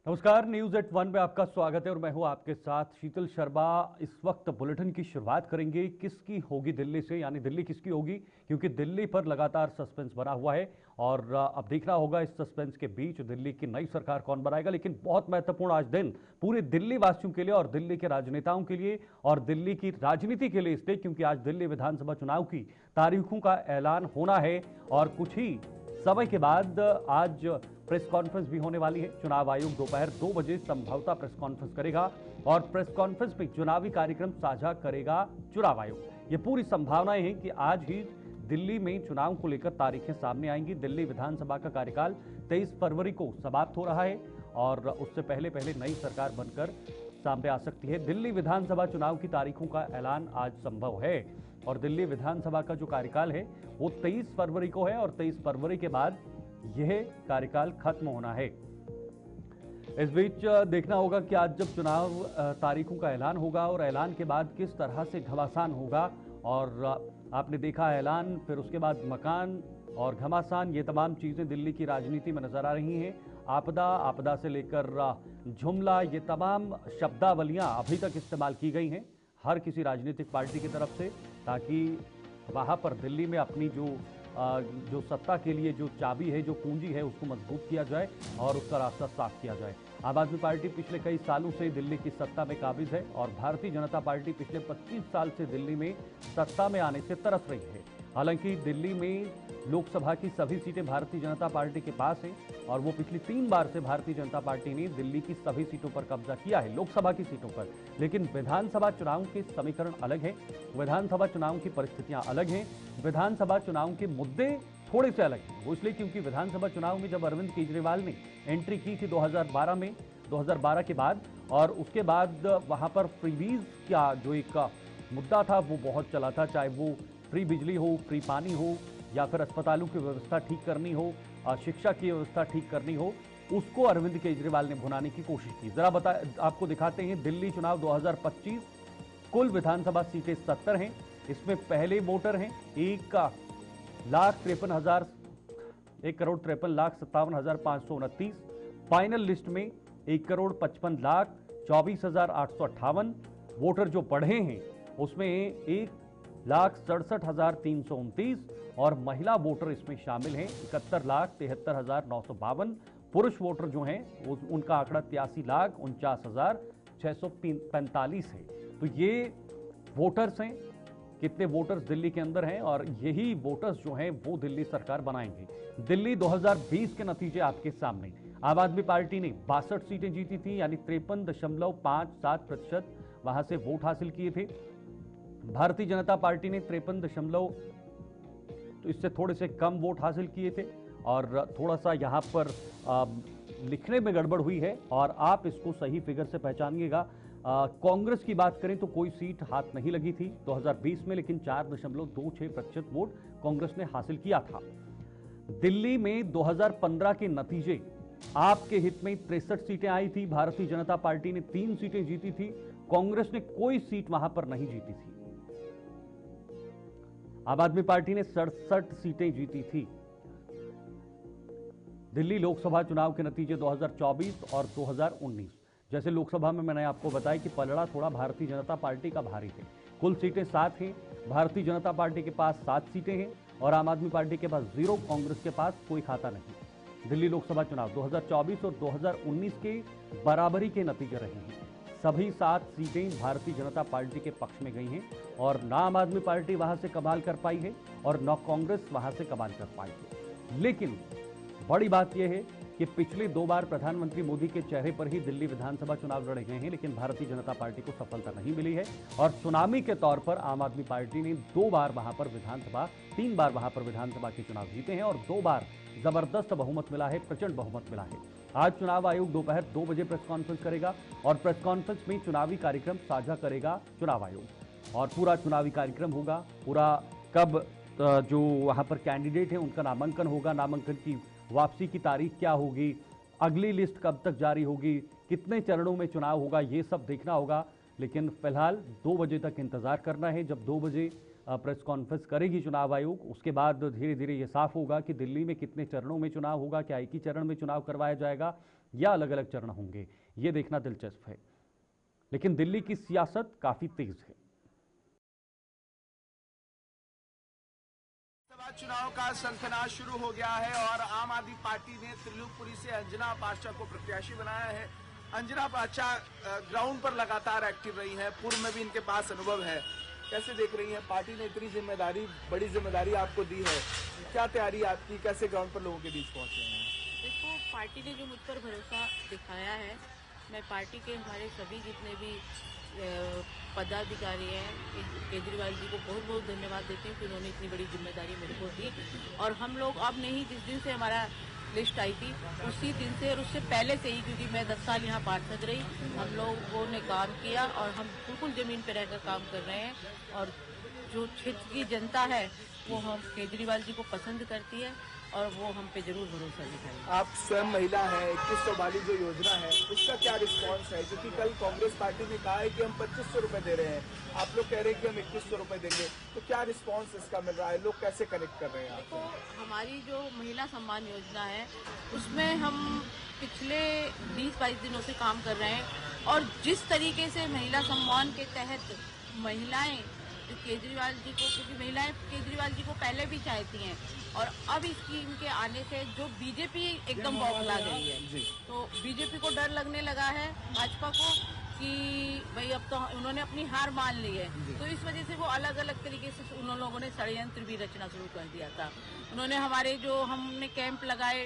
नमस्कार, news at one में आपका स्वागत है और मैं हूं आपके साथ शीतल शर्मा। इस वक्त बुलेटिन की शुरुआत करेंगे किसकी होगी दिल्ली से, यानी दिल्ली किसकी होगी, क्योंकि दिल्ली पर लगातार सस्पेंस बना हुआ है और अब देखना होगा इस सस्पेंस के बीच दिल्ली की नई सरकार कौन बनाएगा। लेकिन बहुत महत्वपूर्ण आज दिन पूरे दिल्ली वासियों के लिए और दिल्ली के राजनेताओं के लिए और दिल्ली की राजनीति के लिए इसलिए क्योंकि आज दिल्ली विधानसभा चुनाव की तारीखों का ऐलान होना है और कुछ ही समय के बाद आज प्रेस कॉन्फ्रेंस भी होने वाली है। चुनाव आयोग दोपहर 2 बजे संभवतः प्रेस कॉन्फ्रेंस करेगा और प्रेस कॉन्फ्रेंस में चुनावी कार्यक्रम साझा करेगा चुनाव आयोग। ये पूरी संभावनाएं हैं कि आज ही दिल्ली में चुनाव को लेकर तारीखें सामने आएंगी। दिल्ली विधानसभा का कार्यकाल 23 फरवरी को समाप्त हो रहा है और उससे पहले पहले नई सरकार बनकर सामने आ सकती है। दिल्ली विधानसभा चुनाव की तारीखों का ऐलान आज संभव है और दिल्ली विधानसभा का जो कार्यकाल है वो 23 फरवरी को है और 23 फरवरी के बाद यह कार्यकाल खत्म होना है। इस बीच देखना होगा कि आज जब चुनाव तारीखों का ऐलान होगा और ऐलान के बाद किस तरह से घमासान होगा। और आपने देखा ऐलान, फिर उसके बाद मकान और घमासान, ये तमाम चीजें दिल्ली की राजनीति में नजर आ रही हैं। आपदा से लेकर जुमला, ये तमाम शब्दावलियां अभी तक इस्तेमाल की गई हैं हर किसी राजनीतिक पार्टी की तरफ से, ताकि वहां पर दिल्ली में अपनी जो सत्ता के लिए जो चाबी है, जो पूंजी है, उसको मजबूत किया जाए और उसका रास्ता साफ किया जाए। आम आदमी पार्टी पिछले कई सालों से दिल्ली की सत्ता में काबिज है और भारतीय जनता पार्टी पिछले 25 साल से दिल्ली में सत्ता में आने से तरस रही है। हालांकि दिल्ली में लोकसभा की सभी सीटें भारतीय जनता पार्टी के पास हैं और वो पिछली 3 बार से भारतीय जनता पार्टी ने दिल्ली की सभी सीटों पर कब्जा किया है, लोकसभा की सीटों पर। लेकिन विधानसभा चुनाव के समीकरण अलग है, विधानसभा चुनाव की परिस्थितियां अलग हैं, विधानसभा चुनाव के मुद्दे थोड़े से अलग हैं। वो इसलिए क्योंकि विधानसभा चुनाव में जब अरविंद केजरीवाल ने एंट्री की थी 2012 में, 2012 के बाद, और उसके बाद वहां पर फ्रीबीज का जो एक मुद्दा था वो बहुत चला था, चाहे वो फ्री बिजली हो, फ्री पानी हो, या फिर अस्पतालों की व्यवस्था ठीक करनी हो, शिक्षा की व्यवस्था ठीक करनी हो, उसको अरविंद केजरीवाल ने भुनाने की कोशिश की। जरा आपको दिखाते हैं दिल्ली चुनाव 2025। कुल विधानसभा सीटें 70 हैं। इसमें पहले वोटर हैं 1,53,57,529। फाइनल लिस्ट में 1,55,24,858 वोटर जो बढ़े हैं उसमें 1,67,329 और महिला वोटर इसमें शामिल हैं 71,73,952। पुरुष वोटर जो हैं उनका आंकड़ा 83,49,645 है। तो ये वोटर्स हैं, कितने वोटर्स दिल्ली के अंदर हैं और यही वोटर्स जो हैं वो दिल्ली सरकार बनाएंगे। दिल्ली 2020 के नतीजे आपके सामने। आम आदमी पार्टी ने 62 सीटें जीती थी, यानी 53.57% वहां से वोट हासिल किए थे। भारतीय जनता पार्टी ने 53 तो इससे थोड़े से कम वोट हासिल किए थे और थोड़ा सा यहां पर लिखने में गड़बड़ हुई है और आप इसको सही फिगर से पहचानिएगा। कांग्रेस की बात करें तो कोई सीट हाथ नहीं लगी थी 2020 में, लेकिन 4.26% वोट कांग्रेस ने हासिल किया था। दिल्ली में 2015 के नतीजे आपके हित में 63 सीटें आई थी, भारतीय जनता पार्टी ने 3 सीटें जीती थी, कांग्रेस ने कोई सीट वहां पर नहीं जीती थी। आम आदमी पार्टी ने 67 सीटें जीती थी। दिल्ली लोकसभा चुनाव के नतीजे 2024 और 2019, जैसे लोकसभा में मैंने आपको बताया कि पलड़ा थोड़ा भारतीय जनता पार्टी का भारी है। कुल सीटें 7 हैं, भारतीय जनता पार्टी के पास 7 सीटें हैं और आम आदमी पार्टी के पास 0, कांग्रेस के पास कोई खाता नहीं। दिल्ली लोकसभा चुनाव 2024 और 2019 के बराबरी के नतीजे रहे हैं। सभी 7 सीटें भारतीय जनता पार्टी के पक्ष में गई हैं और ना आम आदमी पार्टी वहां से कमाल कर पाई है और न कांग्रेस वहां से कमाल कर पाई है। लेकिन बड़ी बात यह है कि पिछले 2 बार प्रधानमंत्री मोदी के चेहरे पर ही दिल्ली विधानसभा चुनाव लड़े गए हैं, लेकिन भारतीय जनता पार्टी को सफलता नहीं मिली है और सुनामी के तौर पर आम आदमी पार्टी ने 2 बार वहां पर विधानसभा, 3 बार वहां पर विधानसभा के चुनाव जीते हैं और 2 बार जबरदस्त बहुमत मिला है, प्रचंड बहुमत मिला है। आज चुनाव आयोग दोपहर 2 बजे प्रेस कॉन्फ्रेंस करेगा और प्रेस कॉन्फ्रेंस में चुनावी कार्यक्रम साझा करेगा चुनाव आयोग और पूरा चुनावी कार्यक्रम होगा। पूरा कब जो वहां पर कैंडिडेट हैं उनका नामांकन होगा, नामांकन की वापसी की तारीख क्या होगी, अगली लिस्ट कब तक जारी होगी, कितने चरणों में चुनाव होगा, ये सब देखना होगा। लेकिन फिलहाल 2 बजे तक इंतजार करना है। जब 2 बजे प्रेस कॉन्फ्रेंस करेगी चुनाव आयोग, उसके बाद धीरे धीरे ये साफ होगा कि दिल्ली में कितने चरणों में चुनाव होगा, क्या एक ही चरण में चुनाव करवाया जाएगा या अलग अलग चरण होंगे, ये देखना दिलचस्प है। लेकिन दिल्ली की सियासत काफी तेज है। चुनाव का शंखनाद शुरू हो गया है और आम आदमी पार्टी ने त्रिलोकपुरी से अंजना पाशा को प्रत्याशी बनाया है। अंजना पाशा ग्राउंड पर लगातार एक्टिव रही है, पूर्व में भी इनके पास अनुभव है। कैसे देख रही है, पार्टी ने इतनी जिम्मेदारी, बड़ी जिम्मेदारी आपको दी है, क्या तैयारी आपकी, कैसे ग्राउंड पर लोगों के बीच पहुंचे हैं? देखो, पार्टी ने जो मुझ पर भरोसा दिखाया है, मैं पार्टी के हमारे सभी जितने भी पदाधिकारी हैं, केजरीवाल जी को बहुत बहुत धन्यवाद देती हूँ कि उन्होंने इतनी बड़ी जिम्मेदारी मेरे को दी। और हम लोग अब नहीं, जिस दिन से हमारा लिस्ट आई थी उसी दिन से और उससे पहले से ही, क्योंकि मैं 10 साल यहाँ पार्षद रही, हम लोगों ने काम किया और हम बिल्कुल ज़मीन पर रहकर काम कर रहे हैं। और जो क्षेत्र की जनता है वो हम केजरीवाल जी को पसंद करती है और वो हम पे जरूर भरोसा दिखाएंगे। आप स्वयं महिला हैं, 2100 वाली जो योजना है उसका क्या रिस्पांस है? क्योंकि कल कांग्रेस पार्टी ने कहा है कि हम 2500 रुपए दे रहे हैं, आप लोग कह रहे हैं कि हम 2100 रुपए देंगे, तो क्या रिस्पांस इसका मिल रहा है? लोग कैसे कनेक्ट कर रहे हैं? देखो, हमारी जो महिला सम्मान योजना है उसमें हम पिछले 20-22 दिनों से काम कर रहे हैं और जिस तरीके से महिला सम्मान के तहत महिलाएं जो केजरीवाल जी को, क्योंकि महिलाएं केजरीवाल जी को पहले भी चाहती हैं और अब इस स्कीम के आने से जो बीजेपी एकदम बौखला गई है, तो बीजेपी को डर लगने लगा है भाजपा को कि भाई अब तो उन्होंने अपनी हार मान ली है, तो इस वजह से वो अलग अलग तरीके से उन लोगों ने षड्यंत्र भी रचना शुरू कर दिया था। उन्होंने हमारे जो हमने कैंप लगाए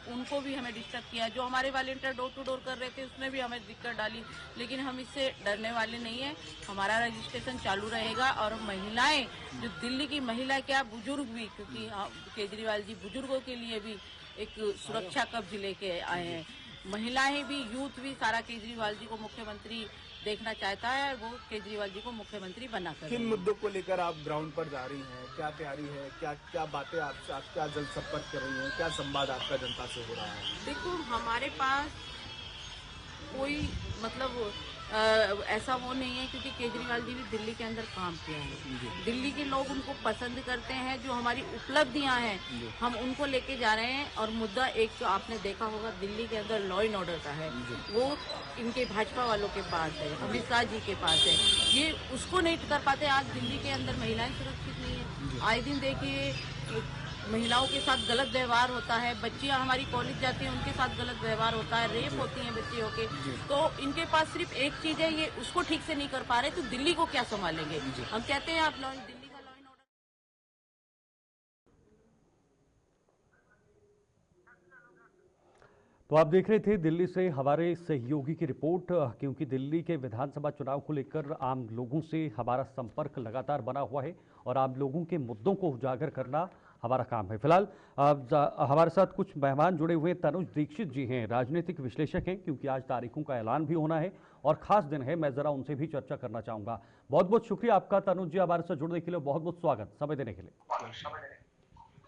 उनको भी हमें डिस्टर्ब किया, जो हमारे वॉलंटियर डोर टू डोर कर रहे थे उसमें भी हमें दिक्कत डाली। लेकिन हम इससे डरने वाले नहीं हैं, हमारा रजिस्ट्रेशन चालू रहेगा और महिलाएं, जो दिल्ली की महिला क्या बुजुर्ग भी, क्योंकि केजरीवाल जी बुजुर्गों के लिए भी एक सुरक्षा कवच लेके आए हैं, महिलाएं भी, यूथ भी, सारा केजरीवाल जी को मुख्यमंत्री देखना चाहता है, वो केजरीवाल जी को मुख्यमंत्री बना कर। किन मुद्दों को लेकर आप ग्राउंड पर जा रही हैं, क्या तैयारी है, क्या क्या बातें आप क्या जन संपर्क कर रही हैं, क्या संवाद आपका जनता से हो रहा है? देखो, हमारे पास कोई मतलब ऐसा वो नहीं है, क्योंकि केजरीवाल जी ने दिल्ली के अंदर काम किया है, दिल्ली के लोग उनको पसंद करते हैं, जो हमारी उपलब्धियां हैं हम उनको लेके जा रहे हैं। और मुद्दा एक जो आपने देखा होगा दिल्ली के अंदर लॉ एंड ऑर्डर का है, वो इनके भाजपा वालों के पास है, अमित शाह जी के पास है, ये उसको नहीं कर पाते। आज दिल्ली के अंदर महिलाएं सुरक्षित नहीं है, आए दिन देखिए महिलाओं के साथ गलत व्यवहार होता है, बच्चियां हमारी कॉलेज जाती हैं उनके साथ गलत व्यवहार होता है, रेप होती हैं बच्चियों के, तो इनके पास सिर्फ एक चीज है, ये उसको ठीक से नहीं कर पा रहे, तो दिल्ली को क्या संभालेंगे? हम कहते हैं आप दिल्ली का लॉ एंड ऑर्डर। तो आप देख रहे थे दिल्ली से हमारे सहयोगी की रिपोर्ट, क्योंकि दिल्ली के विधानसभा चुनाव को लेकर आम लोगों से हमारा संपर्क लगातार बना हुआ है और आम लोगों के मुद्दों को उजागर करना हमारा काम है। फिलहाल हमारे साथ कुछ मेहमान जुड़े हुए हैं। तनुज दीक्षित जी हैं, राजनीतिक विश्लेषक हैं, क्योंकि आज तारीखों का ऐलान भी होना है और खास दिन है, मैं जरा उनसे भी चर्चा करना चाहूंगा। बहुत बहुत शुक्रिया आपका तनुज जी, हमारे साथ जुड़ने के लिए बहुत बहुत स्वागत, समय देने के लिए।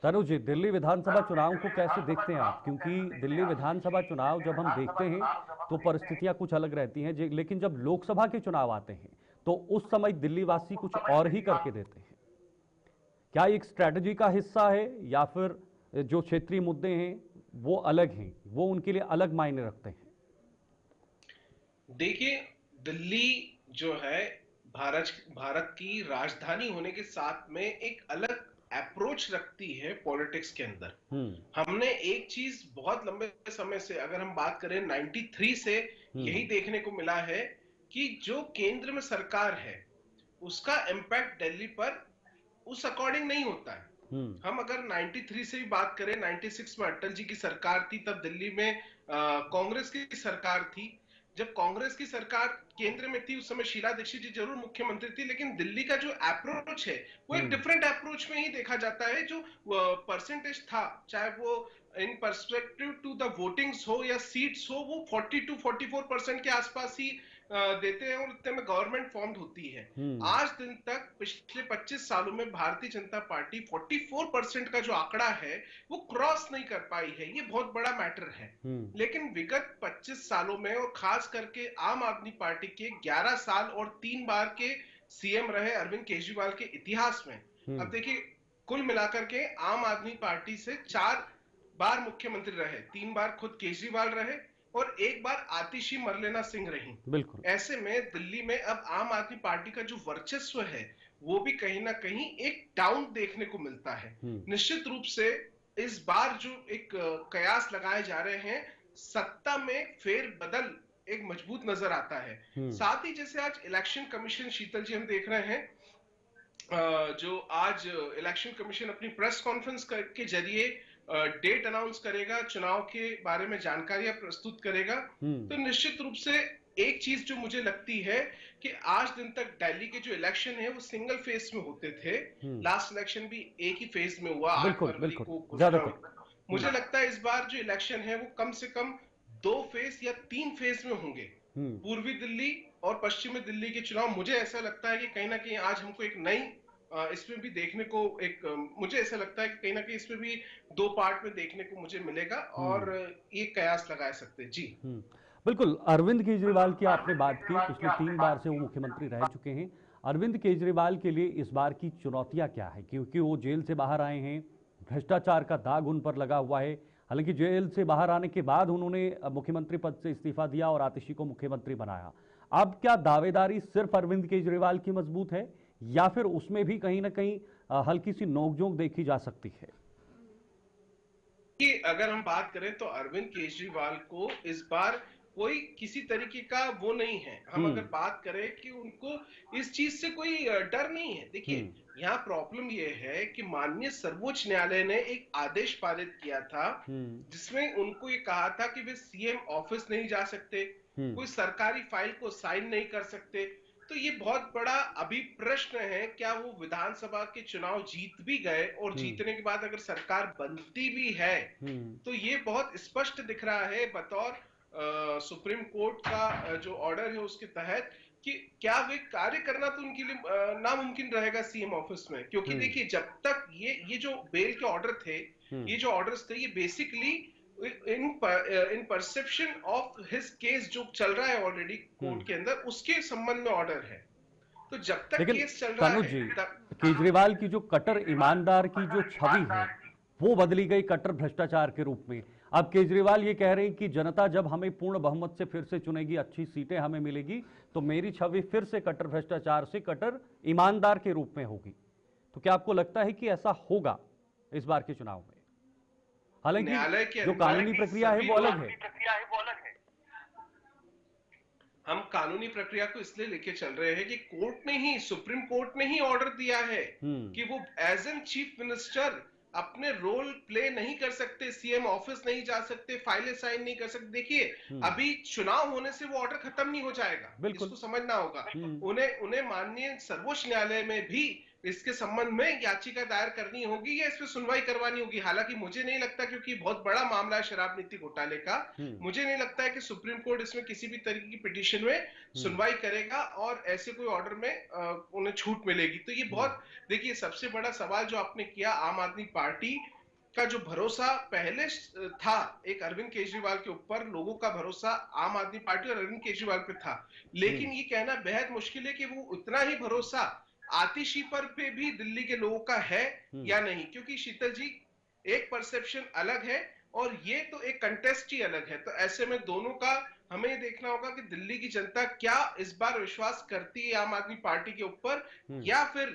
तनुज जी, दिल्ली विधानसभा चुनाव को कैसे देखते हैं आप? क्योंकि दिल्ली विधानसभा चुनाव जब हम देखते हैं तो परिस्थितियां कुछ अलग रहती हैं, लेकिन जब लोकसभा के चुनाव आते हैं तो उस समय दिल्ली वासी कुछ और ही करके देते हैं। क्या एक स्ट्रैटेजी का हिस्सा है या फिर जो क्षेत्रीय मुद्दे हैं वो अलग हैं, वो उनके लिए अलग मायने रखते हैं? देखिए, दिल्ली जो है भारत की राजधानी होने के साथ में एक अलग अप्रोच रखती है पॉलिटिक्स के अंदर। हमने एक चीज बहुत लंबे समय से, अगर हम बात करें 93 से, यही देखने को मिला है कि जो केंद्र में सरकार है उसका इंपैक्ट दिल्ली पर उस अकॉर्डिंग नहीं होता है। हम अगर 93 से भी बात करें, 96 में अटल जी की सरकार थी, तब दिल्ली में कांग्रेस की सरकार थी। जब कांग्रेस की सरकार केंद्र में थी उस समय शीला दीक्षित जी जरूर मुख्यमंत्री थी, लेकिन दिल्ली का जो अप्रोच है वो एक डिफरेंट अप्रोच में ही देखा जाता है। जो परसेंटेज था, चाहे वो in perspective to the votings हो या सीट्स हो, वो 42-44% के आसपास ही देते हैं और उतने में गवर्नमेंट फॉर्म होती है। आज दिन तक पिछले 25 सालों में भारतीय जनता पार्टी 44% का जो आंकड़ा है वो क्रॉस नहीं कर पाई है। ये बहुत बड़ा मैटर है। लेकिन विगत 25 सालों में और खास करके आम आदमी पार्टी के 11 साल और 3 बार के सीएम रहे अरविंद केजरीवाल के इतिहास में, अब देखिए कुल मिलाकर के आम आदमी पार्टी से 4 बार मुख्यमंत्री रहे, 3 बार खुद केजरीवाल रहे, और एक बार आतिशी मरलेना सिंह रही। बिल्कुल। ऐसे में दिल्ली में अब आम आदमी पार्टी का जो वर्चस्व है वो भी कहीं ना कहीं एक डाउन देखने को मिलता है। निश्चित रूप से इस बार जो एक कयास लगाए जा रहे हैं, सत्ता में फेरबदल एक मजबूत नजर आता है। साथ ही जैसे आज इलेक्शन कमीशन, शीतल जी, हम देख रहे हैं जो आज इलेक्शन कमीशन अपनी प्रेस कॉन्फ्रेंस के जरिए डेट अनाउंस करेगा, चुनाव के बारे में जानकारियां प्रस्तुत करेगा। तो निश्चित रूप से एक चीज जो मुझे लगती है कि आज दिन तक दिल्ली के जो इलेक्शन है वो सिंगल फेज में होते थे। लास्ट इलेक्शन भी एक ही फेज में हुआ, 8 फरवरी को। मुझे लगता है इस बार जो इलेक्शन है वो कम से कम 2 फेज या 3 फेज में होंगे। पूर्वी दिल्ली और पश्चिमी दिल्ली के चुनाव, मुझे ऐसा लगता है कि कहीं ना कहीं आज हमको एक नई इसमें भी देखने को मुझे ऐसा लगता है कि कहीं ना कहीं इसमें भी 2 पार्ट में देखने को मुझे मिलेगा और ये कयास लगा सकते हैं। जी बिल्कुल। अरविंद केजरीवाल की आपने बात की, पिछले 3 बार से वो मुख्यमंत्री रह चुके हैं। अरविंद केजरीवाल के लिए इस बार की चुनौतियां क्या है, क्योंकि वो जेल से बाहर आए हैं, भ्रष्टाचार का दाग उन पर लगा हुआ है। हालांकि जेल से बाहर आने के बाद उन्होंने मुख्यमंत्री पद से इस्तीफा दिया और आतिशी को मुख्यमंत्री बनाया। अब क्या दावेदारी सिर्फ अरविंद केजरीवाल की मजबूत है या फिर उसमें भी कहीं ना कहीं हल्की सी नोकझोंक देखी जा सकती है? कि अगर हम बात करें तो अरविंद केजरीवाल को इस बार कोई किसी तरीके का वो नहीं है। हम अगर बात करें कि उनको इस चीज से कोई डर नहीं है। देखिए, यहाँ प्रॉब्लम ये है कि माननीय सर्वोच्च न्यायालय ने एक आदेश पारित किया था जिसमें उनको ये कहा था कि वे सीएम ऑफिस नहीं जा सकते, कोई सरकारी फाइल को साइन नहीं कर सकते। तो ये बहुत बड़ा अभी प्रश्न है, क्या वो विधानसभा के चुनाव जीत भी गए और जीतने के बाद अगर सरकार बनती भी है तो ये बहुत स्पष्ट दिख रहा है बतौर सुप्रीम कोर्ट का जो ऑर्डर है उसके तहत कि क्या वे कार्य करना तो उनके लिए नामुमकिन रहेगा सीएम ऑफिस में। क्योंकि देखिए, जब तक ये जो बेल के ऑर्डर थे, ये जो ऑर्डर्स थे, ये basically in perception of his case जो चल रहा है ऑलरेडी कोर्ट के अंदर, उसके संबंध में ऑर्डर है। तो जब तक केस चल रहा है, केजरीवाल की जो कट्टर ईमानदार की जो छवि है वो बदली गई कट्टर भ्रष्टाचार के रूप में। अब केजरीवाल ये कह रहे हैं कि जनता जब हमें पूर्ण बहुमत से फिर से चुनेगी, अच्छी सीटें हमें मिलेगी, तो मेरी छवि फिर से कट्टर भ्रष्टाचार से कट्टर ईमानदार के रूप में होगी। तो क्या आपको लगता है कि ऐसा होगा इस बार के चुनाव में? हालांकि जो कानूनी प्रक्रिया है वो अलग है। हम कानूनी प्रक्रिया को इसलिए लेके चल रहे हैं कि कोर्ट ने ही, सुप्रीम कोर्ट ने ही ऑर्डर दिया है कि वो एज एन चीफ मिनिस्टर अपने रोल प्ले नहीं कर सकते, सीएम ऑफिस नहीं जा सकते, फाइलें साइन नहीं कर सकते। देखिए, अभी चुनाव होने से वो ऑर्डर खत्म नहीं हो जाएगा, इसको समझना होगा। उन्हें माननीय सर्वोच्च न्यायालय में भी इसके संबंध में याचिका दायर करनी होगी या इस पर सुनवाई करवानी होगी। हालांकि मुझे नहीं लगता, क्योंकि बहुत बड़ा मामला है शराब नीति घोटाले का, मुझे नहीं लगता है कि सुप्रीम कोर्ट इसमें किसी भी तरीके की पिटीशन में सुनवाई करेगा और ऐसे कोई ऑर्डर में उन्हें छूट मिलेगी। तो ये बहुत, देखिए, सबसे बड़ा सवाल जो आपने किया, आम आदमी पार्टी का जो भरोसा पहले था एक अरविंद केजरीवाल के ऊपर, लोगों का भरोसा आम आदमी पार्टी और अरविंद केजरीवाल पे था, लेकिन ये कहना बेहद मुश्किल है कि वो उतना ही भरोसा आतिशी पर पे भी दिल्ली के लोगों का है या नहीं। क्योंकि शीतल जी, एक परसेप्शन अलग है और ये तो एक कंटेस्ट ही अलग है। तो ऐसे में दोनों का हमें ये देखना होगा कि दिल्ली की जनता क्या इस बार विश्वास करती है आम आदमी पार्टी के ऊपर, या फिर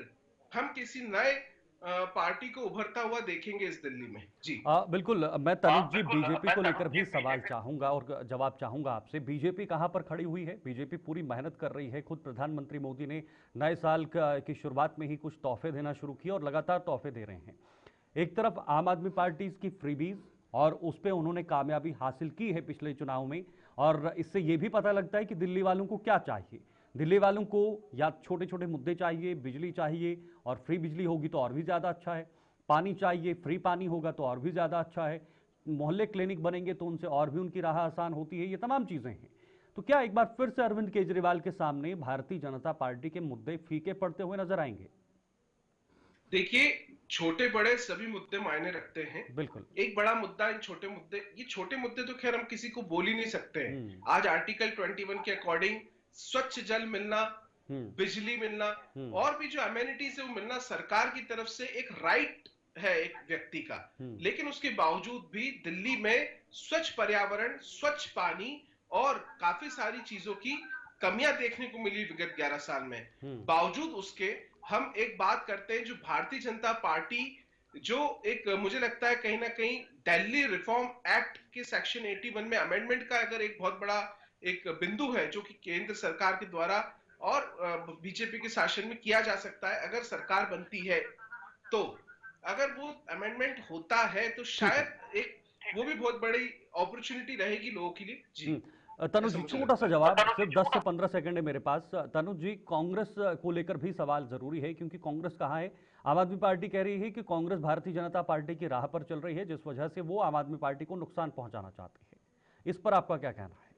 हम किसी नए पार्टी को उभरता हुआ देखेंगे इस दिल्ली में। जी बिल्कुल। मैं तनुज जी, बीजेपी को लेकर भी सवाल चाहूंगा और जवाब चाहूंगा आपसे। बीजेपी कहां पर खड़ी हुई है? बीजेपी पूरी मेहनत कर रही है। खुद प्रधानमंत्री मोदी ने नए साल की शुरुआत में ही कुछ तोहफे देना शुरू किए और लगातार तोहफे दे रहे हैं। एक तरफ आम आदमी पार्टी की फ्रीबीज, और उस पर उन्होंने कामयाबी हासिल की है पिछले चुनाव में, और इससे ये भी पता लगता है कि दिल्ली वालों को क्या चाहिए। दिल्ली वालों को या छोटे छोटे मुद्दे चाहिए, बिजली चाहिए और फ्री बिजली होगी तो और भी ज़्यादा अच्छा है, पानी चाहिए, फ्री पानी होगा तो और भी ज़्यादा अच्छा है, मोहल्ले क्लिनिक बनेंगे तो उनसे और भी उनकी राह आसान होती है। ये तमाम चीज़ें हैं। तो क्या एक बार फिर से अरविंद केजरीवाल के सामने भारतीय जनता पार्टी के मुद्दे फीके पड़ते हुए नजर आएंगे? देखिए, छोटे बड़े सभी मुद्दे मायने रखते हैं। बिल्कुल। एक बड़ा मुद्दा, इन छोटे मुद्दे, ये छोटे मुद्दे तो खैर हम किसी को बोल ही नहीं सकते हैं। आज आर्टिकल 21 के अकॉर्डिंग स्वच्छ जल मिलना, बिजली मिलना और भी जो अमेनिटीज है वो मिलना सरकार की तरफ से एक राइट है एक व्यक्ति का, लेकिन उसके बावजूद भी दिल्ली में स्वच्छ पर्यावरण, स्वच्छ पानी और काफी सारी चीजों की कमियां देखने को मिली विगत 11 साल में। बावजूद उसके हम एक बात करते हैं, जो भारतीय जनता पार्टी, जो एक मुझे लगता है कहीं ना कहीं दिल्ली रिफॉर्म एक्ट के सेक्शन 81 में अमेंडमेंट का अगर एक बहुत बड़ा एक बिंदु है, जो कि केंद्र सरकार के द्वारा और बीजेपी के शासन में किया जा सकता है अगर सरकार बनती है, तो अगर वो अमेंडमेंट होता है तो शायद एक वो भी बहुत बड़ी अपॉर्चुनिटी रहेगी लोगों के लिए। जी तनुज जी, छोटा सा जवाब, सिर्फ 10 से 15 सेकंड है मेरे पास। तनुज जी, कांग्रेस को लेकर भी सवाल जरूरी है, क्योंकि कांग्रेस कहाँ है? आम आदमी पार्टी कह रही है कि कांग्रेस भारतीय जनता पार्टी की राह पर चल रही है, जिस वजह से वो आम आदमी पार्टी को नुकसान पहुंचाना चाहती है। इस पर आपका क्या कहना है?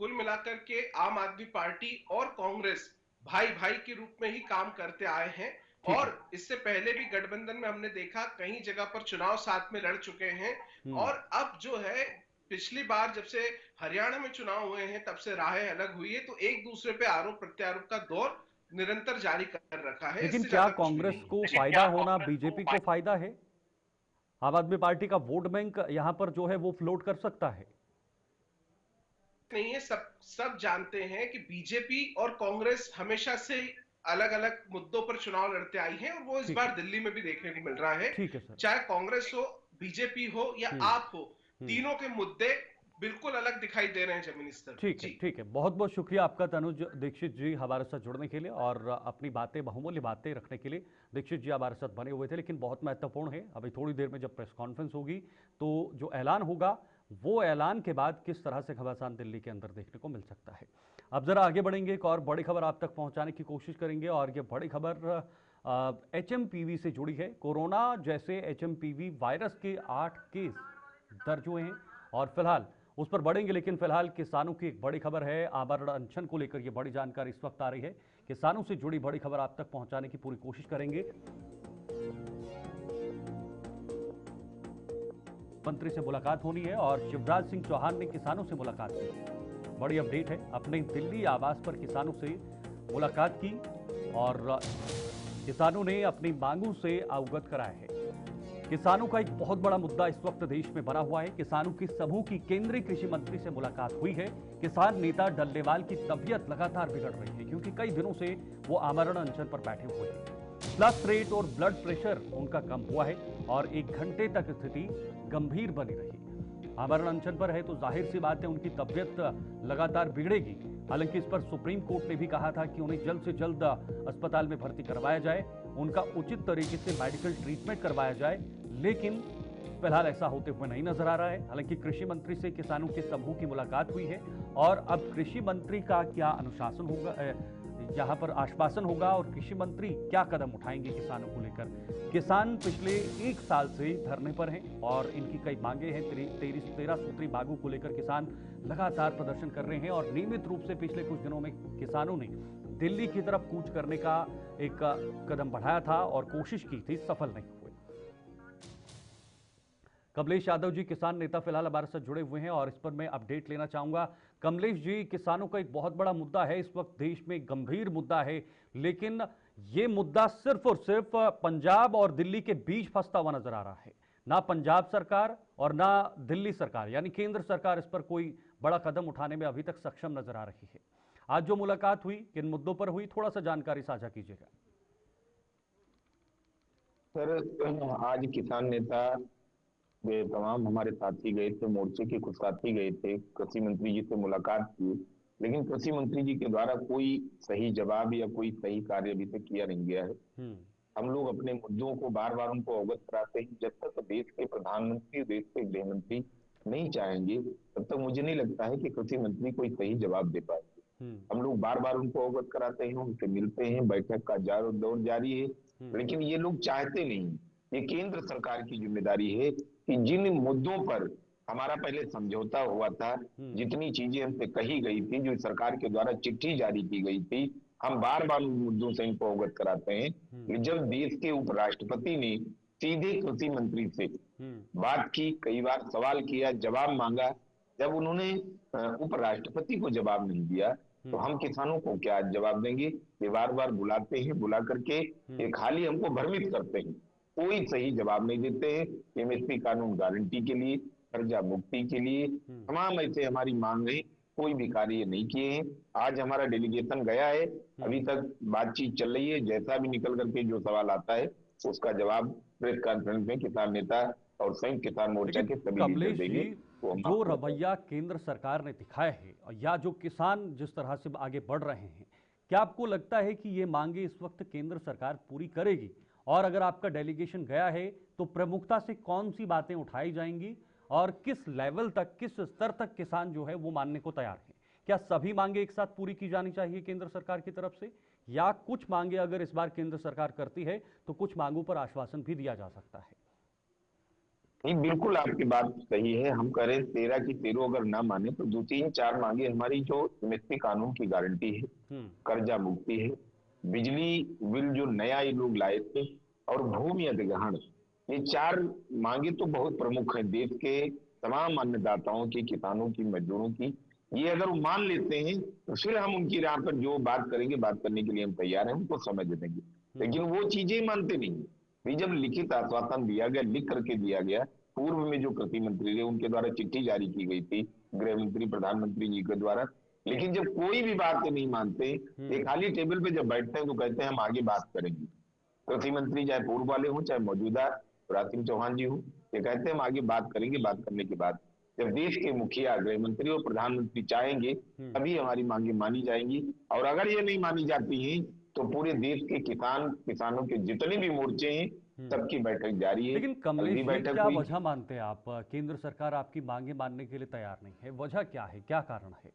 कुल मिलाकर के आम आदमी पार्टी और कांग्रेस भाई भाई के रूप में ही काम करते आए हैं, और इससे पहले भी गठबंधन में हमने देखा कई जगह पर चुनाव साथ में लड़ चुके हैं। और अब जो है, पिछली बार जब से हरियाणा में चुनाव हुए हैं तब से राहें अलग हुई है, तो एक दूसरे पे आरोप प्रत्यारोप का दौर निरंतर जारी कर रखा है। लेकिन क्या कांग्रेस को फायदा होना बीजेपी को फायदा है? आम आदमी पार्टी का वोट बैंक यहां पर जो है वो फ्लोट कर सकता है? नहीं है, सब जानते हैं कि बीजेपी और कांग्रेस हमेशा से अलग अलग मुद्दों पर चुनाव लड़ते आई हैं, और वो इस बार दिल्ली में भी देखने को मिल रहा है। चाहे कांग्रेस हो, बीजेपी हो या आप हो, तीनों के मुद्दे बिल्कुल अलग दिखाई दे रहे हैं जमीनी स्तर। ठीक है, बहुत बहुत शुक्रिया आपका तनुज दीक्षित जी हमारे साथ जुड़ने के लिए और अपनी बातें, बहुमूल्य बातें रखने के लिए। दीक्षित जी हमारे साथ बने हुए थे, लेकिन बहुत महत्वपूर्ण है, अभी थोड़ी देर में जब प्रेस कॉन्फ्रेंस होगी तो जो ऐलान होगा, वो ऐलान के बाद किस तरह से घमासान दिल्ली के अंदर देखने को मिल सकता है। अब जरा आगे बढ़ेंगे, एक और बड़ी खबर आप तक पहुंचाने की कोशिश करेंगे, और ये बड़ी खबर HMPV से जुड़ी है। कोरोना जैसे HMPV वायरस के 8 केस दर्ज हुए हैं और फिलहाल उस पर बढ़ेंगे, लेकिन फिलहाल किसानों की एक बड़ी खबर है। आमरण अनशन को लेकर ये बड़ी जानकारी इस वक्त आ रही है। किसानों से जुड़ी बड़ी खबर आप तक पहुंचाने की पूरी कोशिश करेंगे। मंत्री से मुलाकात होनी है और शिवराज सिंह चौहान ने किसानों से मुलाकात की। बड़ी अपडेट है, अपने दिल्ली आवास पर किसानों से मुलाकात की और किसानों ने अपनी मांगों से अवगत कराया है। किसानों का एक बहुत बड़ा मुद्दा इस वक्त देश में बना हुआ है। किसानों के समूह की केंद्रीय कृषि मंत्री से मुलाकात हुई है। किसान नेता डल्लेवाल की तबीयत लगातार बिगड़ रही है, क्योंकि कई दिनों से वो आमरण अनशन पर बैठे हुए हैं। प्लस रेट और ब्लड प्रेशर उनका कम हुआ है और 1 घंटे तक स्थिति गंभीर बनी रही। आमरण अनशन पर है तो जाहिर सी बात है उनकी तबीयत लगातार बिगड़ेगी। हालांकि इस पर सुप्रीम कोर्ट ने भी कहा था कि उन्हें जल्द से जल्द अस्पताल में भर्ती करवाया जाए, उनका उचित तरीके से मेडिकल ट्रीटमेंट करवाया जाए, लेकिन फिलहाल ऐसा होते हुए नहीं नजर आ रहा है। हालांकि कृषि मंत्री से किसानों के समूह की मुलाकात हुई है और अब कृषि मंत्री का क्या अनुशासन होगा, यहाँ पर आश्वासन होगा और कृषि मंत्री क्या कदम उठाएंगे किसानों को लेकर। किसान पिछले 1 साल से धरने पर हैं और इनकी कई मांगे हैं। 13 सूत्री मांगों को लेकर किसान लगातार प्रदर्शन कर रहे हैं और नियमित रूप से पिछले कुछ दिनों में किसानों ने दिल्ली की तरफ कूच करने का एक कदम बढ़ाया था और कोशिश की थी, सफल नहीं हुए। कमलेश यादव जी किसान नेता फिलहाल हमारे साथ जुड़े हुए हैं और इस पर मैं अपडेट लेना चाहूंगा। कमलेश जी, किसानों का एक बहुत बड़ा मुद्दा है, इस वक्त देश में गंभीर मुद्दा है, लेकिन ये मुद्दा सिर्फ और सिर्फ पंजाब और दिल्ली के बीच फंसता हुआ नजर आ रहा है। ना पंजाब सरकार और ना दिल्ली सरकार यानी केंद्र सरकार इस पर कोई बड़ा कदम उठाने में अभी तक सक्षम नजर आ रही है। आज जो मुलाकात हुई, किन मुद्दों पर हुई, थोड़ा सा जानकारी साझा कीजिएगा। सर, आज किसान नेता वे तमाम हमारे साथी गए थे, मोर्चे के कुछ साथी गए थे, कृषि मंत्री जी से मुलाकात की, लेकिन कृषि मंत्री जी के द्वारा कोई सही जवाब या कोई सही कार्य अभी तक किया नहीं गया है। हम लोग अपने मुद्दों को बार बार उनको अवगत कराते हैं। जब तक देश के प्रधानमंत्री, देश के गृह मंत्री नहीं चाहेंगे, तब तक मुझे नहीं लगता है कि कृषि मंत्री कोई सही जवाब दे पाएंगे। हम लोग बार बार उनको अवगत कराते हैं, उनसे मिलते हैं, बैठक का दौर जारी है, लेकिन ये लोग चाहते नहीं। ये केंद्र सरकार की जिम्मेदारी है कि जिन मुद्दों पर हमारा पहले समझौता हुआ था, जितनी चीजें हमसे कही गई थी, जो सरकार के द्वारा चिट्ठी जारी की गई थी, हम बार बार उन मुद्दों से इनको अवगत कराते हैं कि जब देश के उपराष्ट्रपति ने सीधे कृषि मंत्री से बात की, कई बार सवाल किया, जवाब मांगा, जब उन्होंने उपराष्ट्रपति को जवाब नहीं दिया तो हम किसानों को क्या जवाब देंगे। ये बार बार बुलाते हैं, बुला करके ये खाली हमको भ्रमित करते हैं कोई सही जवाब नहीं देते हैं। एमएसपी कानून गारंटी के लिए, कर्जा मुक्ति के लिए, तमाम ऐसे हमारी मांगे कोई भी कार्य नहीं किए हैं। आज हमारा डेलीगेशन गया है, अभी तक बातचीत चल रही है। जैसा भी निकल करके जो सवाल आता है उसका जवाब प्रेस कॉन्फ्रेंस में किसान नेता और संयुक्त किसान मोर्चा के सभी लीडर कमलेश देंगे। जी, जो रवैया केंद्र सरकार ने दिखाया है या जो किसान जिस तरह से आगे बढ़ रहे हैं, क्या आपको लगता है कि ये मांगे इस वक्त केंद्र सरकार पूरी करेगी? और अगर आपका डेलीगेशन गया है तो प्रमुखता से कौन सी बातें उठाई जाएंगी और किस लेवल तक, किस स्तर तक किसान जो है वो मानने को तैयार है? क्या सभी मांगे एक साथ पूरी की जानी चाहिए केंद्र सरकार की तरफ से, या कुछ मांगे अगर इस बार केंद्र सरकार करती है तो कुछ मांगों पर आश्वासन भी दिया जा सकता है? नहीं, बिल्कुल आपकी बात सही है। हम कह रहे 13 की 13 अगर ना माने तो 2-3-4 मांगे हमारी जो एमएसपी कानून की गारंटी है, कर्जा मुक्ति है, बिजली बिल जो नया ये लोग लाए थे, और भूमि अधिग्रहण, ये 4 मांगे तो बहुत प्रमुख है देश के तमाम अन्नदाताओं की, किसानों की, मजदूरों की। ये अगर वो मान लेते हैं तो फिर हम उनकी राह पर जो बात करेंगे, बात करने के लिए हम तैयार हैं, उनको समझ देंगे। लेकिन वो चीजें मानते नहीं। भी जब लिखित आश्वासन दिया गया, लिख करके दिया गया, पूर्व में जो कृषि मंत्री थे उनके द्वारा चिट्ठी जारी की गई थी गृह मंत्री, प्रधानमंत्री जी के द्वारा, लेकिन जब कोई भी बात नहीं मानते, एक खाली टेबल पे जब बैठते हैं तो कहते हैं हम आगे बात करेंगे। कृषि मंत्री चाहे पूर्व वाले हों, चाहे मौजूदा शिवराज सिंह चौहान जी हों, ये कहते हैं हम आगे बात करेंगे। बात करने के बाद जब देश के मुखिया, गृह मंत्री और प्रधानमंत्री चाहेंगे तभी हमारी मांगे मानी जाएंगी। और अगर ये नहीं मानी जाती हैं तो पूरे देश के किसानों के जितने भी मोर्चे हैं सबकी बैठक जारी है। लेकिन कमलेश जी, बैठक क्या हुई, वजह मानते हैं आप केंद्र सरकार आपकी मांगे मानने के लिए तैयार नहीं है? वजह क्या है, क्या कारण है?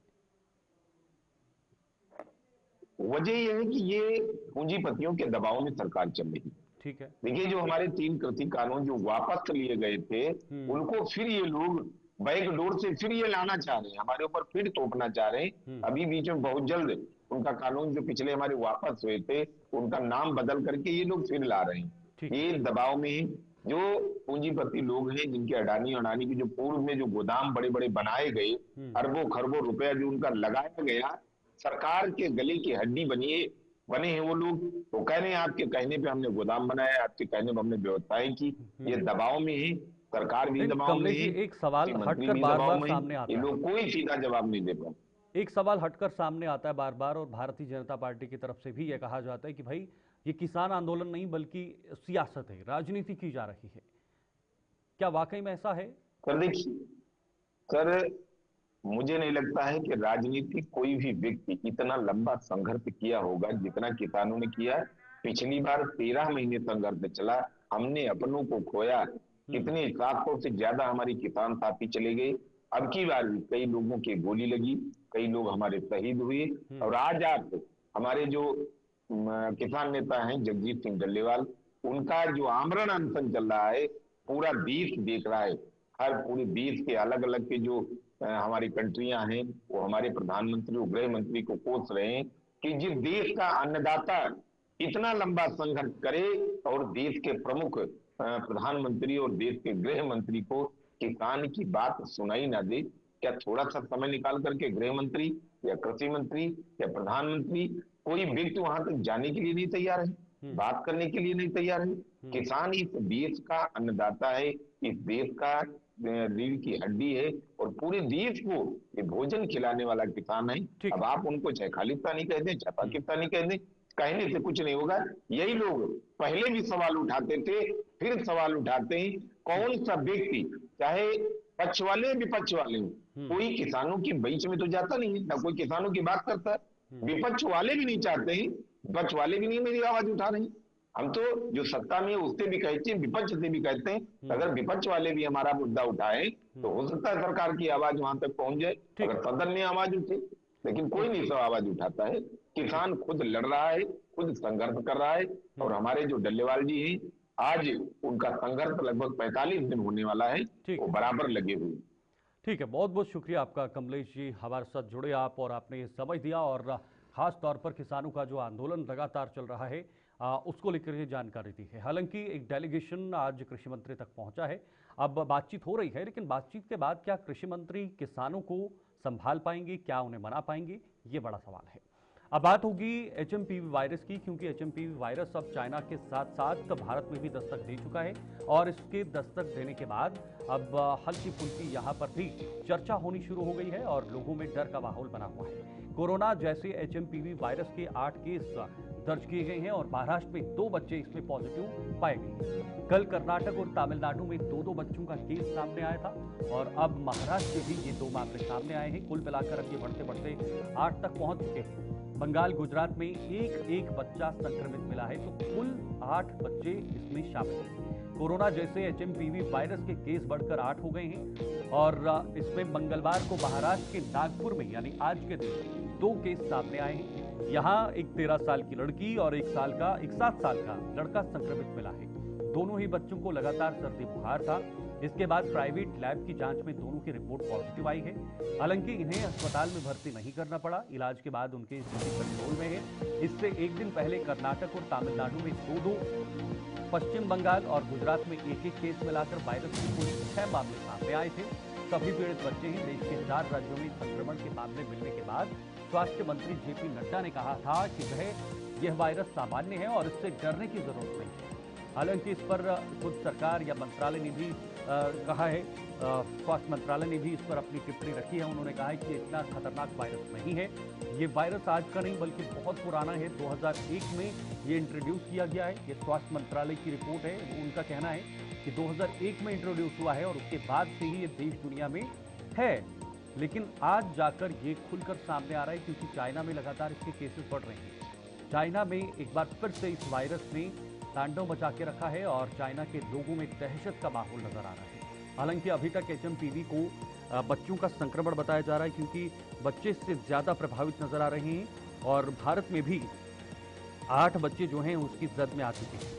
वजह यह है कि ये पूंजीपतियों के दबाव में सरकार चल रही है। ठीक है। देखिए, जो हमारे 3 कृषि कानून जो वापस लिए गए थे, उनको फिर ये लोग बैकडोर से फिर ये लाना चाह रहे हैं, हमारे ऊपर फिर थोपना चाह रहे हैं। अभी बीच में बहुत जल्द उनका कानून जो पिछले हमारे वापस हुए थे उनका नाम बदल करके ये लोग फिर ला रहे हैं। ये दबाव में जो पूंजीपति लोग हैं, जिनके अडानी के जो पूर्व में जो गोदाम बड़े बड़े बनाए गए, अरबों खरबों रुपया जो उनका लगाया गया, सरकार के गले की हड्डी बने हैं वो लोग। वो कह रहे हैं आपके कहने पे हमने गोदाम बनाया, आपके कहने पे हमने व्यवस्थाएं की। ये दबाव में है, सरकार भी दबाव में है, एक सवाल हटकर भी बार दबाव बार में सामने है। आता ये है, लोग कोई सीधा जवाब नहीं दे पाते। एक सवाल हटकर सामने आता है बार बार, और भारतीय जनता पार्टी की तरफ से भी यह कहा जाता है कि भाई ये किसान आंदोलन नहीं बल्कि सियासत है, राजनीति की जा रही है। क्या वाकई में ऐसा है? सर देखिए, सर मुझे नहीं लगता है कि राजनीति कोई भी व्यक्ति इतना लंबा संघर्ष किया होगा जितना किसानों ने किया। पिछली बार 13 महीने संघर्ष चला, हमने अपनों को खोया, कितने 700 से ज्यादा हमारी किसान साथी चले गए। अब की बार भी कई लोगों की गोली लगी, कई लोग हमारे शहीद हुए। और आज आप हमारे जो किसान नेता हैं जगजीत सिंह डल्लेवाल, उनका जो आमरण अनशन चल रहा है, पूरा देश देख रहा है। हर पूरे देश के अलग अलग के जो हमारी कंट्रियां हैं वो हमारे प्रधानमंत्री और गृह मंत्री को कोस रहे हैं कि जिस देश का अन्नदाता इतना लंबा संघर्ष करे और देश के प्रमुख प्रधानमंत्री और देश के गृह मंत्री को किसान की बात सुनाई ना दे, क्या थोड़ा सा समय निकाल करके गृह मंत्री या कृषि मंत्री या प्रधानमंत्री कोई व्यक्ति वहां तक जाने के लिए नहीं तैयार है, बात करने के लिए नहीं तैयार है? किसान इस देश का अन्नदाता है, इस देश का रीढ़ की हड्डी है और पूरे देश को ये भोजन खिलाने वाला किसान है। अब आप उनको चाहे खालिस्तानी कह दें, चाहे पाकिस्तानी कह दें, कहने से कुछ नहीं होगा। यही लोग पहले भी सवाल उठाते थे, फिर सवाल उठाते हैं। कौन सा व्यक्ति, चाहे पक्ष वाले विपक्ष वाले, कोई किसानों के बीच में तो जाता नहीं है, ना कोई किसानों की बात करता है। विपक्ष वाले भी नहीं चाहते हैं, विपक्ष वाले भी नहीं मेरी आवाज उठा रहे हैं। हम तो जो सत्ता में है उससे भी कहते हैं, विपक्ष से भी कहते हैं। अगर विपक्ष वाले भी हमारा मुद्दा उठाए तो हो सकता है सरकार की आवाज वहां तक पहुंच जाए, अगर सदन में आवाज उठे। लेकिन कोई नहीं सब आवाज उठाता है। किसान खुद लड़ रहा है, खुद संघर्ष कर रहा है। और हमारे जो डल्लेवाल जी हैं, आज उनका संघर्ष लगभग 45 दिन होने वाला है, वो बराबर लगे हुए। ठीक है, बहुत बहुत शुक्रिया आपका कमलेश जी, हमारे साथ जुड़े आप और आपने ये समझ दिया, और खास तौर पर किसानों का जो आंदोलन लगातार चल रहा है उसको लेकर ये जानकारी दी है। हालांकि एक डेलीगेशन आज कृषि मंत्री तक पहुंचा है, अब बातचीत हो रही है, लेकिन बातचीत के बाद क्या कृषि मंत्री किसानों को संभाल पाएंगे, क्या उन्हें मना पाएंगे, ये बड़ा सवाल है। अब बात होगी एचएमपीवी वायरस की, क्योंकि एचएमपीवी वायरस अब चाइना के साथ साथ भारत में भी दस्तक दे चुका है और इसके दस्तक देने के बाद अब हल्की फुल्की यहाँ पर भी चर्चा होनी शुरू हो गई है और लोगों में डर का माहौल बना हुआ है। कोरोना जैसे एचएमपीवी वायरस के 8 केस दर्ज किए गए हैं और महाराष्ट्र में 2 बच्चे इसमें पॉजिटिव पाए गए। कल कर्नाटक और तमिलनाडु में 2-2 बच्चों का केस सामने आया था और अब महाराष्ट्र से भी ये 2 मामले सामने आए हैं। कुल मिलाकर अब ये बढ़ते बढ़ते 8 तक पहुंच चुके हैं। बंगाल, गुजरात में एक बच्चा संक्रमित मिला है, तो कुल 8 बच्चे इसमें शामिल हैं। कोरोना जैसे एचएमपीवी वायरस के केस बढ़कर 8 हो गए हैं और इसमें मंगलवार को महाराष्ट्र के नागपुर में यानी आज के दिन 2 केस सामने आए हैं। यहाँ एक 13 साल की लड़की और एक 7 साल का लड़का संक्रमित मिला है। दोनों ही बच्चों को लगातार सर्दी बुखार था। इसके बाद प्राइवेट लैब की जांच में दोनों की रिपोर्ट पॉजिटिव आई है। हालांकि इन्हें अस्पताल में भर्ती नहीं करना पड़ा, इलाज के बाद उनकी स्थिति कंट्रोल में है। इससे एक दिन पहले कर्नाटक और तमिलनाडु में 2-2, पश्चिम बंगाल और गुजरात में 1-1 केस मिलाकर वायरस के कुल 6 मामले सामने आए थे। सभी पीड़ित बच्चे हैं। देश के 4 राज्यों में संक्रमण के मामले मिलने के बाद स्वास्थ्य मंत्री जेपी नड्डा ने कहा था कि यह वायरस सामान्य है और इससे डरने की जरूरत नहीं है। हालांकि इस पर खुद सरकार या मंत्रालय ने भी कहा है, स्वास्थ्य मंत्रालय ने भी इस पर अपनी टिप्पणी रखी है। उन्होंने कहा है कि इतना खतरनाक वायरस नहीं है। ये वायरस आज का नहीं बल्कि बहुत पुराना है। 2001 में ये इंट्रोड्यूस किया गया है। ये स्वास्थ्य मंत्रालय की रिपोर्ट है। उनका कहना है कि 2001 में इंट्रोड्यूस हुआ है और उसके बाद से ही ये देश दुनिया में है। लेकिन आज जाकर ये खुलकर सामने आ रहा है क्योंकि चाइना में लगातार इसके केसेस बढ़ रहे हैं। चाइना में एक बार फिर से इस वायरस ने तांडव मचा के रखा है और चाइना के लोगों में दहशत का माहौल नजर आ रहा है। हालांकि अभी तक एचएमपीवी को बच्चों का संक्रमण बताया जा रहा है क्योंकि बच्चे इससे ज्यादा प्रभावित नजर आ रहे हैं और भारत में भी 8 बच्चे जो हैं उसकी जद में आ चुके हैं।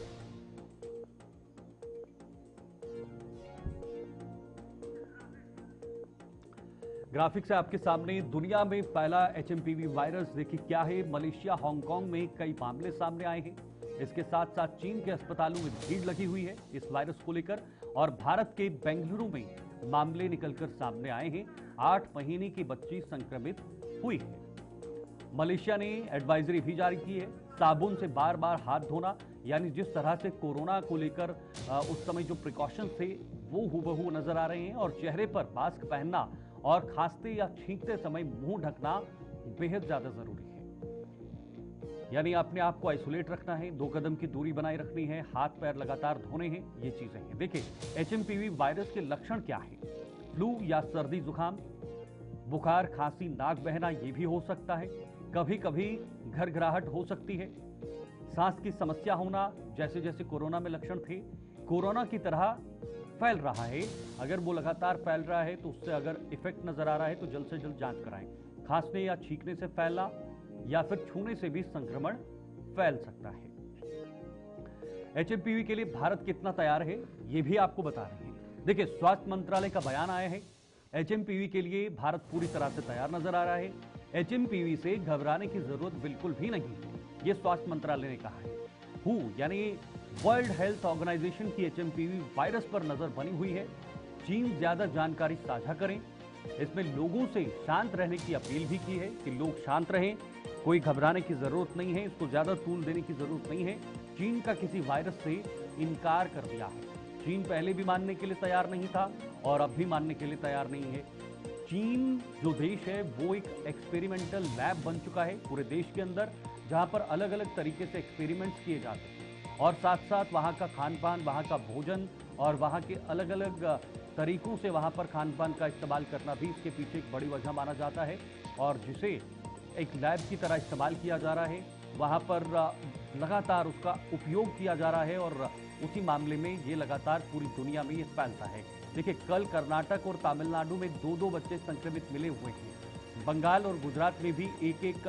ग्राफिक्स है आपके सामने। दुनिया में फैला एचएमपीवी वायरस देखिए क्या है। मलेशिया, हांगकांग में कई मामले सामने आए हैं। इसके साथ साथ चीन के अस्पतालों में भीड़ लगी हुई है इस वायरस को लेकर और भारत के बेंगलुरु में मामले निकलकर सामने आए हैं। 8 महीने की बच्ची संक्रमित हुई है। मलेशिया ने एडवाइजरी भी जारी की है, साबुन से बार बार हाथ धोना, यानी जिस तरह से कोरोना को लेकर उस समय जो प्रिकॉशंस थे वो हूबहू नजर आ रहे हैं और चेहरे पर मास्क पहनना और खांसते या छींकते समय मुंह ढकना बेहद ज्यादा जरूरी है। यानी अपने आप को आइसोलेट रखना है, 2 कदम की दूरी बनाए रखनी है, हाथ पैर लगातार धोने हैं, ये चीजें हैं। देखिए एचएमपीवी वायरस के लक्षण क्या है। फ्लू या सर्दी जुकाम, बुखार, खांसी, नाक बहना ये भी हो सकता है। कभी कभी घरघराहट हो सकती है। सांस की समस्या होना, जैसे जैसे कोरोना में लक्षण थे, कोरोना की तरह फैल रहा है। अगर वो लगातार फैल रहा है तो उससे अगर इफेक्ट नजर आ रहा है तो जल्द से जल्द जांच कराएं। खांसने या छींकने से फैलना या फिर छूने से भी संक्रमण फैल सकता है। एचएमपीवी के लिए भारत कितना तैयार है ये भी आपको बता रहे हैं। देखिए स्वास्थ्य मंत्रालय का बयान आया है, एचएमपीवी के लिए भारत पूरी तरह से तैयार नजर आ रहा है। एचएमपीवी से घबराने की जरूरत बिल्कुल भी नहीं है, यह स्वास्थ्य मंत्रालय ने कहा है। WHO यानी वर्ल्ड हेल्थ ऑर्गेनाइजेशन की एचएमपीवी वायरस पर नजर बनी हुई है। चीन ज्यादा जानकारी साझा करें, इसमें लोगों से शांत रहने की अपील भी की है कि लोग शांत रहें, कोई घबराने की जरूरत नहीं है, इसको ज्यादा तूल देने की जरूरत नहीं है। चीन का किसी वायरस से इनकार कर दिया है। चीन पहले भी मानने के लिए तैयार नहीं था और अब भी मानने के लिए तैयार नहीं है। चीन जो देश है वो एक एक्सपेरिमेंटल लैब बन चुका है पूरे देश के अंदर, जहां पर अलग अलग तरीके से एक्सपेरिमेंट्स किए जाते हैं और साथ साथ वहां का खान पान, वहां का भोजन और वहां के अलग अलग तरीकों से वहां पर खान पान का इस्तेमाल करना भी इसके पीछे एक बड़ी वजह माना जाता है और जिसे एक लैब की तरह इस्तेमाल किया जा रहा है। वहां पर लगातार उसका उपयोग किया जा रहा है और उसी मामले में ये लगातार पूरी दुनिया में ये फैलता है। देखिए कल कर्नाटक और तमिलनाडु में 2-2 बच्चे संक्रमित मिले हुए हैं। बंगाल और गुजरात में भी एक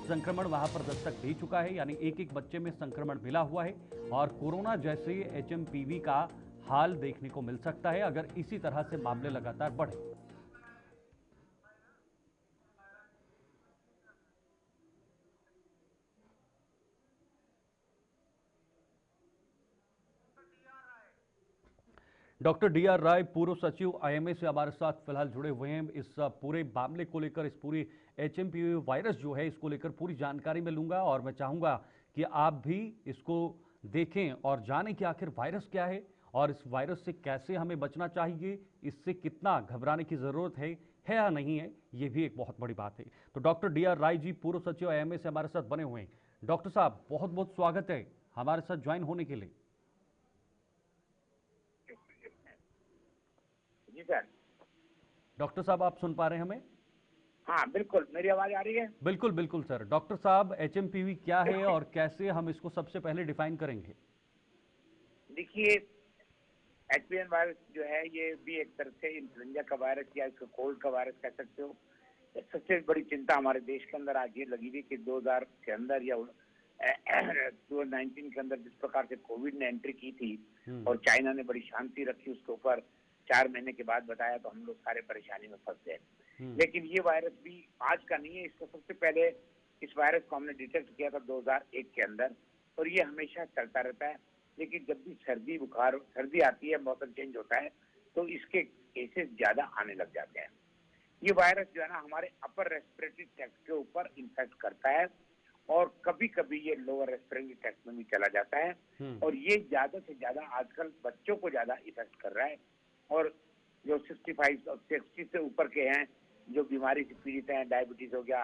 संक्रमण वहां पर दस्तक दे चुका है, यानी एक बच्चे में संक्रमण मिला हुआ है और कोरोना जैसे एचएमपीवी का हाल देखने को मिल सकता है अगर इसी तरह से मामले लगातार बढ़े। Doctor DR. राय, पूर्व सचिव आईएमए से हमारे साथ फिलहाल जुड़े हुए हैं। इस पूरे मामले को लेकर, इस पूरी एचएमपीवी वायरस जो है, इसको लेकर पूरी जानकारी मैं लूंगा और मैं चाहूंगा कि आप भी इसको देखें और जानें कि आखिर वायरस क्या है और इस वायरस से कैसे हमें बचना चाहिए, इससे कितना घबराने की जरूरत है या नहीं है, ये भी एक बहुत बड़ी बात है। तो डॉक्टर डी.आर. राय जी, पूर्व सचिव आईएमए से हमारे साथ बने हुए हैं। डॉक्टर साहब, बहुत बहुत स्वागत है हमारे साथ ज्वाइन होने के लिए। जी सर। डॉक्टर साहब, आप सुन पा रहे हैं हमें? हाँ बिल्कुल, मेरी आवाज आ रही है? बिल्कुल बिल्कुल सर। डॉक्टर साहब, एचएमपीवी क्या है और कैसे हम इसको सबसे पहले डिफाइन करेंगे? देखिए, एचपीएन वायरस जो है ये भी एक तरह से इन्फ्लुएंजा का वायरस या इसको कोल्ड का वायरस कह सकते हो। सबसे बड़ी चिंता हमारे देश के अंदर आज ये लगी हुई कि 2000 के अंदर या 2019 के अंदर जिस प्रकार से कोविड ने एंट्री की थी और चाइना ने बड़ी शांति रखी उसके ऊपर, 4 महीने के बाद बताया तो हम लोग सारे परेशानी में फंस गए। लेकिन ये वायरस भी आज का नहीं है। इसको सबसे पहले इस वायरस को हमने डिटेक्ट किया था 2001 के अंदर और ये हमेशा चलता रहता है। लेकिन जब भी सर्दी आती है, मौसम चेंज होता है तो इसके केसेस ज्यादा आने लग जाते हैं। ये वायरस जो है ना हमारे अपर रेस्पिरेटरी ट्रैक्ट के ऊपर इन्फेक्ट करता है और कभी कभी ये लोअर रेस्पिरेटरी ट्रैक्ट में भी चला जाता है और ये ज्यादा से ज्यादा आजकल बच्चों को ज्यादा इफेक्ट कर रहा है। और जो 65 और 60 से ऊपर के हैं, जो बीमारी से पीड़ित हैं, डायबिटीज हो गया,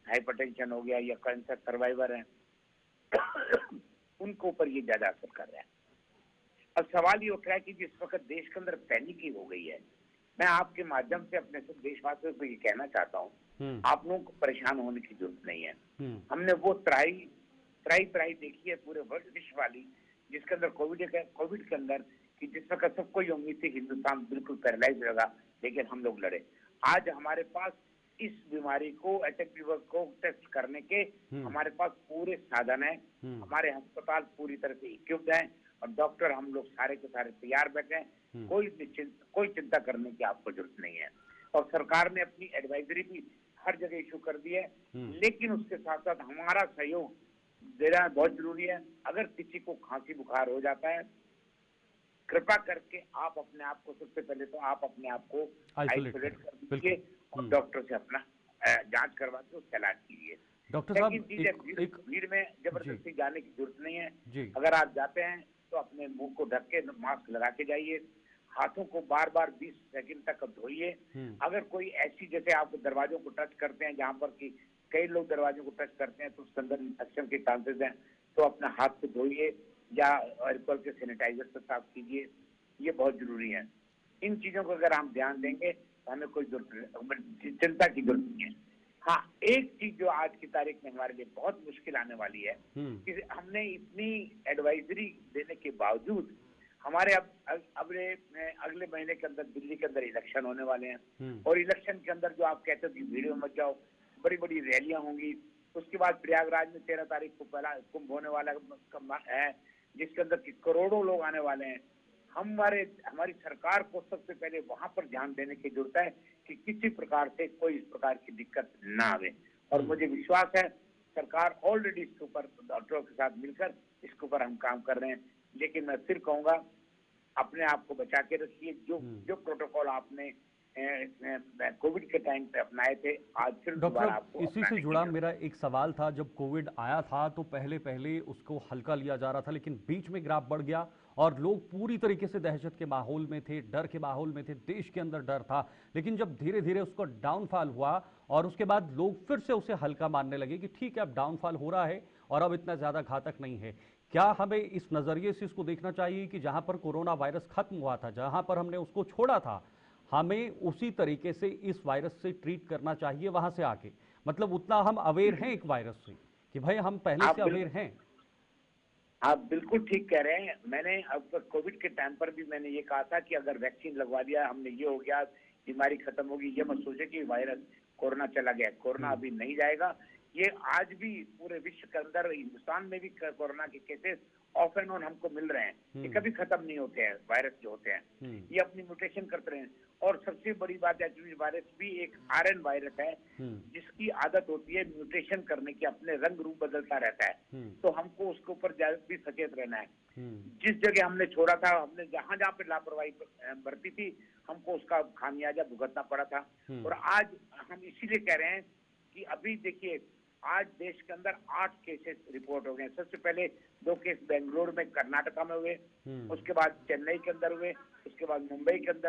हाइपरटेंशन हो गया या कैंसर सर्वाइवर हैं, उनके ऊपर ये ज्यादा असर कर रहा है। अब सवाल ये उठ रहा है कि जिस वक्त देश के अंदर पैनिक ही हो गई है, मैं आपके माध्यम से अपने सब देशवासियों को ये कहना चाहता हूँ, आप लोगों को परेशान होने की जरूरत नहीं है। हमने वो त्राई देखी है पूरे विश्व वाली, जिसके अंदर कोविड के अंदर कि जिस वक्त सबको ये उम्मीद थी हिंदुस्तान बिल्कुल पैरालाइज होगा, लेकिन हम लोग लड़े। आज हमारे पास इस बीमारी को, एचएमपीवी को टेस्ट करने के हमारे पास पूरे साधन है। हमारे अस्पताल पूरी तरह से इक्विप्ड हैं और डॉक्टर हम लोग सारे के सारे तैयार बैठे हैं। कोई चिंता करने की आपको जरूरत नहीं है। और सरकार ने अपनी एडवाइजरी भी हर जगह इशू कर दी है, लेकिन उसके साथ साथ हमारा सहयोग देना बहुत जरूरी है। अगर किसी को खांसी बुखार हो जाता है, कृपा करके आप अपने आप को सबसे पहले तो आप अपने आप को आइसोलेट कर दीजिए और डॉक्टर से अपना जांच करवा के उसका इलाज कीजिए। डॉक्टर साहब, भीड़ में जबरदस्ती जाने की जरूरत नहीं है। अगर आप जाते हैं तो अपने मुंह को ढक के मास्क लगा के जाइए। हाथों को बार बार 20 सेकंड तक धोइए। अगर कोई ऐसी, जैसे आप दरवाजों को टच करते हैं जहां पर कि कई लोग दरवाजों को टच करते हैं तो उसके अंदर इन्फेक्शन के चांसेस हैं, तो अपना हाथ को धोइए या अल्कोहल के सैनिटाइजर से साफ कीजिए। ये बहुत जरूरी है। इन चीजों को अगर हम ध्यान देंगे तो हमें कोई चिंता की जरूरत नहीं है। हाँ, एक चीज जो आज की तारीख में हमारे लिए बहुत मुश्किल आने वाली है कि हमने इतनी एडवाइजरी देने के बावजूद हमारे अगले महीने के अंदर दिल्ली के अंदर इलेक्शन होने वाले हैं और इलेक्शन के अंदर जो आप कहते हो कि भीड़ में मत जाओ, बड़ी बड़ी रैलियां होंगी। उसके बाद प्रयागराज में 13 तारीख को पहला कुंभ होने वाला है, जिसके अंदर करोड़ों लोग आने वाले हैं। हमारी सरकार को सबसे पहले वहां पर ध्यान देने की जरूरत है कि किसी प्रकार से कोई इस प्रकार की दिक्कत ना आवे। और मुझे विश्वास है सरकार ऑलरेडी इसके ऊपर डॉक्टरों के साथ मिलकर इसके ऊपर हम काम कर रहे हैं। लेकिन मैं फिर कहूंगा, अपने आप को बचा के रखिए। जो प्रोटोकॉल आपने कोविड के टाइम पे अपनाए थे, आज फिर दोबारा आपको इसी से जुड़ा मेरा एक सवाल था। जब कोविड आया था तो पहले उसको हल्का लिया जा रहा था, लेकिन बीच में ग्राफ बढ़ गया और लोग पूरी तरीके से दहशत के माहौल में थे, डर के माहौल में थे, देश के अंदर डर था। लेकिन जब धीरे धीरे उसको डाउनफॉल हुआ और उसके बाद लोग फिर से उसे हल्का मानने लगे कि ठीक है, अब डाउनफॉल हो रहा है और अब इतना ज्यादा घातक नहीं है। क्या हमें इस नजरिए से इसको देखना चाहिए कि जहां पर कोरोना वायरस खत्म हुआ था, जहां पर हमने उसको छोड़ा था, हमें उसी तरीके से इस वायरस से ट्रीट करना चाहिए वहां से आके? मतलब उतना हम अवेयर हैं एक वायरस से कि भाई हम पहले से अवेयर हैं। आप बिल्कुल ठीक कह रहे हैं। मैंने अब कोविड के टाइम पर भी मैंने ये कहा था कि अगर वैक्सीन लगवा दिया हमने, ये हो गया, बीमारी खत्म होगी, ये मत सोचे कि वायरस कोरोना चला गया। कोरोना अभी नहीं जाएगा। ये आज भी पूरे विश्व के अंदर, हिंदुस्तान में भी कोरोना के केसेस ऑफ एंड ऑन हमको मिल रहे हैं। ये कभी खत्म नहीं होते हैं। वायरस जो होते हैं ये अपनी म्यूटेशन करते रहे हैं और सबसे बड़ी बात एचआईवी वायरस भी एक आरएन वायरस है जिसकी आदत होती है म्यूटेशन करने की, अपने रंग रूप बदलता रहता है। तो हमको उसके ऊपर भी सचेत रहना है। जिस जगह हमने छोड़ा था, हमने जहां जहां पे लापरवाही बरती थी, हमको उसका खामियाजा भुगतना पड़ा था। और आज हम इसीलिए कह रहे हैं कि अभी देखिए, आज देश के अंदर 8 केसेस रिपोर्ट हो गए। सबसे पहले 2 केस बेंगलुरु में, कर्नाटका में हुए, उसके बाद चेन्नई के अंदर हुए, उसके बाद मुंबई के अंदर